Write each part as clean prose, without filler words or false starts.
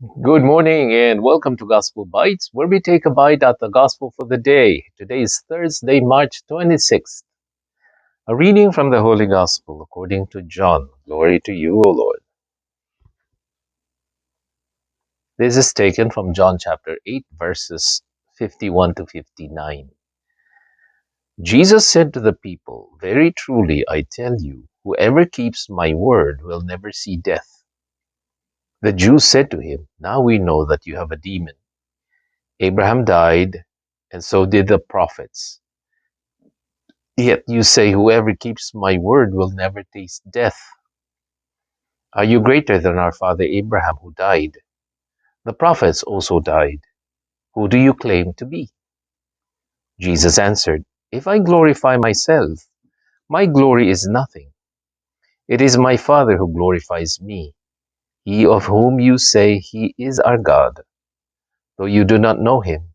Good morning and welcome to Gospel Bytes, where we take a bite at the Gospel for the day. Today is Thursday, March 26th. A reading from the Holy Gospel according to John. Glory to you, O Lord. This is taken from John chapter 8, verses 51 to 59. Jesus said to the people, "Very truly I tell you, whoever keeps my word will never see death." The Jews said to him, "Now we know that you have a demon. Abraham died, and so did the prophets. Yet you say, 'Whoever keeps my word will never taste death.' Are you greater than our father Abraham, who died? The prophets also died. Who do you claim to be?" Jesus answered, "If I glorify myself, my glory is nothing. It is my Father who glorifies me, he of whom you say he is our God, though you do not know him,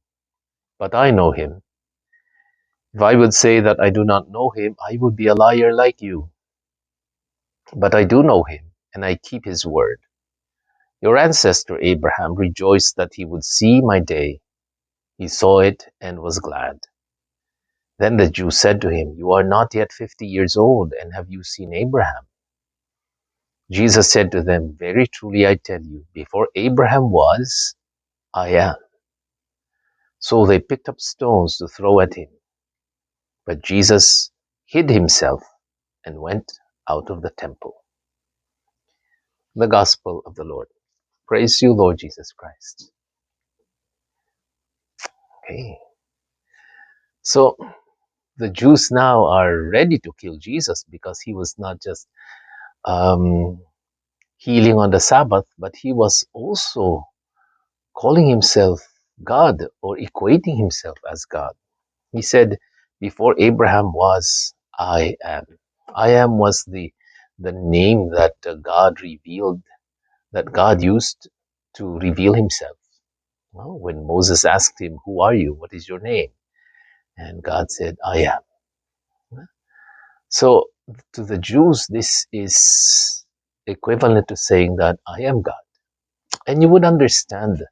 but I know him. If I would say that I do not know him, I would be a liar like you. But I do know him, and I keep his word. Your ancestor Abraham rejoiced that he would see my day. He saw it and was glad." Then the Jews said to him, "You are not yet 50 years old, and have you seen Abraham?" Jesus said to them, "Very truly I tell you, before Abraham was, I am." So they picked up stones to throw at him. But Jesus hid himself and went out of the temple. The Gospel of the Lord. Praise you, Lord Jesus Christ. Okay. So the Jews now are ready to kill Jesus because he was not just um, healing on the Sabbath, but he was also calling himself God or equating himself as God. He said, "Before Abraham was, I am." I am was the name that God revealed, that God used to reveal himself. Well, when Moses asked him, "Who are you? What is your name?" And God said, "I am." So to the Jews, this is equivalent to saying that I am God. And you would understand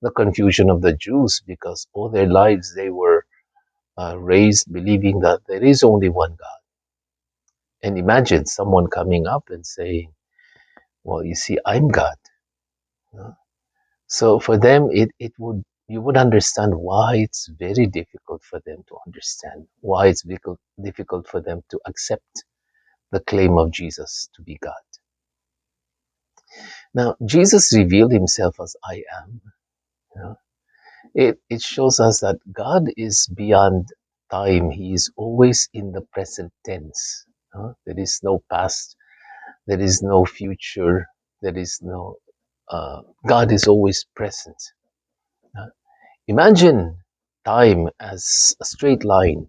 the confusion of the Jews because all their lives they were raised believing that there is only one God. And imagine someone coming up and saying, "Well, you see, I'm God." No? So for them, it would you would understand why it's very difficult for them to understand, why it's difficult for them to accept the claim of Jesus to be God. Now, Jesus revealed himself as I am. You know? It shows us that God is beyond time. He is always in the present tense. There is no past. There is no future. There is no. God is always present. Uh, Imagine time as a straight line.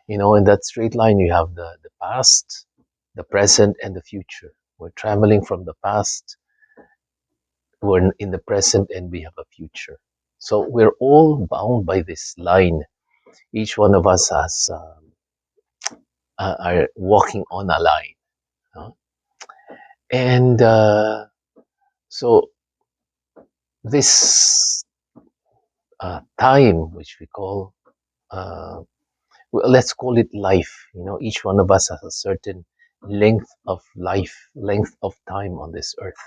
In that straight line, you have the past, the present, and the future. We're traveling from the past, we're in the present, and we have a future. So we're all bound by this line. Each one of us are walking on a line. uh, And so this time, which we call, uh, well, let's call it life. Each one of us has a certain length of life, length of time on this earth.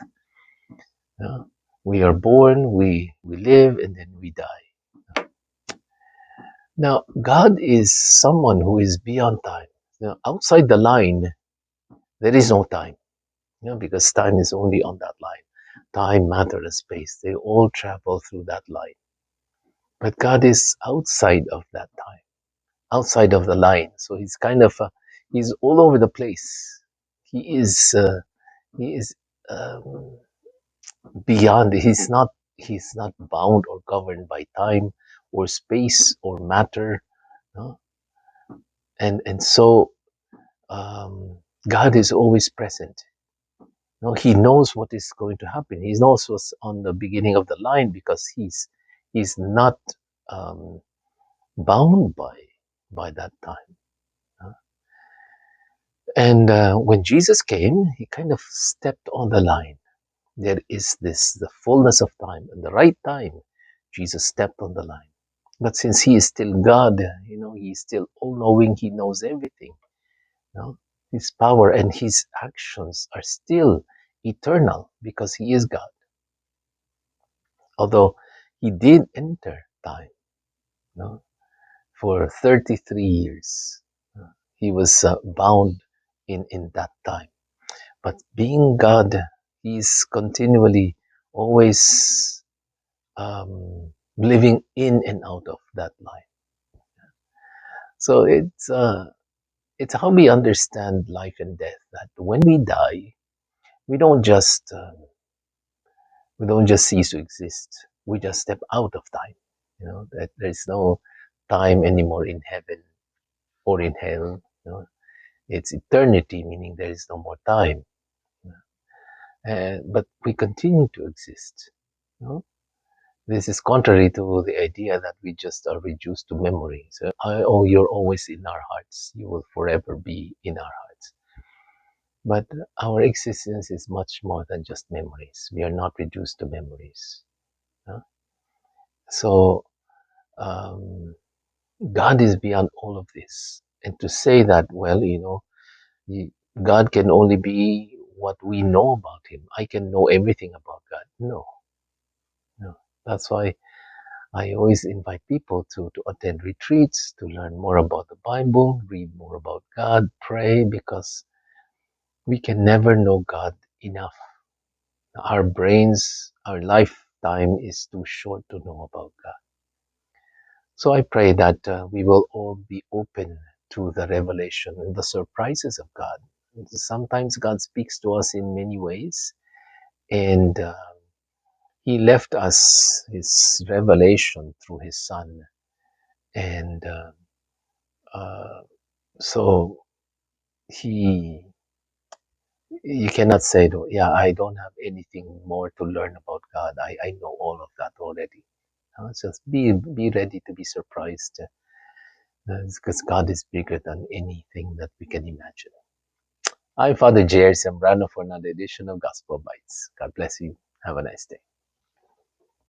Uh, we are born, we live, and then we die. Now, God is someone who is beyond time. Outside the line, there is no time, because time is only on that line. Time, matter, and space, they all travel through that line. But God is outside of that time, outside of the line. So he's kind of, he's all over the place. He is um, beyond. He's not bound or governed by time or space or matter. No? And so um, God is always present. He knows what is going to happen. He knows what's on the beginning of the line because he's not um, bound by that time. And when Jesus came, he kind of stepped on the line. There is this, the fullness of time, and the right time, Jesus stepped on the line. But since he is still God, he's still all knowing, he knows everything. His power and his actions are still eternal because he is God. Although he did enter time, you know, for 33 years, he was bound in that time. But being God, he's continually always living in and out of that life. So it's how we understand life and death. That when we die, we don't just we don't just cease to exist. We just step out of time. That there's no time anymore in heaven or in hell. It's eternity, meaning there is no more time. But we continue to exist. You know? This is contrary to the idea that we just are reduced to memory. So, oh, you're always in our hearts. You will forever be in our hearts. But our existence is much more than just memories. We are not reduced to memories. huh? So, um, God is beyond all of this. And to say that, well, God can only be what we know about Him. I can know everything about God. No, no. That's why I always invite people to attend retreats, to learn more about the Bible, read more about God, pray, because we can never know God enough. Our brains, our lifetime is too short to know about God. So I pray that we will all be open to the revelation and the surprises of God. Sometimes God speaks to us in many ways, and He left us His revelation through His Son. And uh, so He, you cannot say, yeah, I don't have anything more to learn about God. I know all of that already. Just be ready to be surprised. Because God is bigger than anything that we can imagine. I'm Father Jair Sembrano for another edition of Gospel Bites. God bless you. Have a nice day.